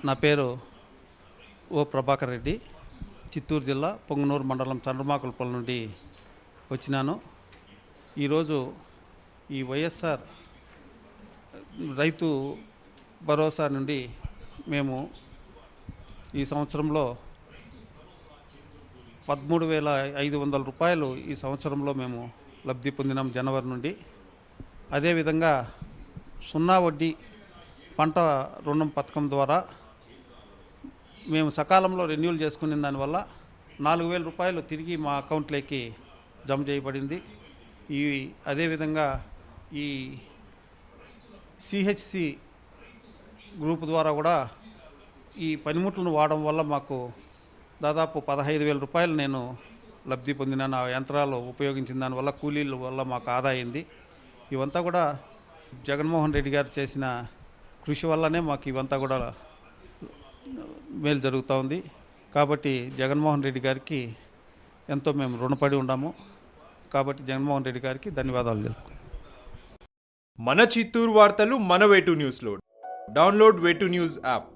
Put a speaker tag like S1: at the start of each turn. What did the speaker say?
S1: నా పేరు ఓ ప్రభాకర్ రెడ్డి, చిత్తూరు జిల్లా పొంగనూరు మండలం చంద్రమాకులపల్లి నుండి వచ్చినాను. ఈరోజు ఈ వైఎస్ఆర్ రైతు భరోసా నుండి మేము ఈ సంవత్సరంలో 13,500 రూపాయలు ఈ సంవత్సరంలో మేము లబ్ధి పొందినాం జనవరి నుండి. అదేవిధంగా సున్నా వడ్డీ పంట రుణం పథకం ద్వారా మేము సకాలంలో రెన్యూల్ చేసుకునే దానివల్ల 4,000 రూపాయలు తిరిగి మా అకౌంట్లోకి జమ చేయబడింది. అదేవిధంగా ఈ సిహెచ్సి గ్రూప్ ద్వారా కూడా ఈ పనిముట్లను వాడడం వల్ల మాకు దాదాపు 15,000 రూపాయలు నేను లబ్ధి పొందినాను. ఆ యంత్రాలు ఉపయోగించిన దానివల్ల కూలీల వల్ల మాకు ఆదా అయింది. ఇవంతా కూడా జగన్మోహన్ రెడ్డి గారు చేసిన కృషి వల్లనే మాకు ఇవంతా కూడా మేలు జరుగుతూ ఉంది. కాబట్టి జగన్మోహన్ రెడ్డి గారికి ఎంతో మేము రుణపడి ఉన్నాము. కాబట్టి జగన్మోహన్ రెడ్డి గారికి ధన్యవాదాలు తెలుపుకుంటున్నాను.
S2: మన చిత్తూరు వార్తలు మన వే2 న్యూస్లో డౌన్లోడ్ వే2 న్యూస్ యాప్.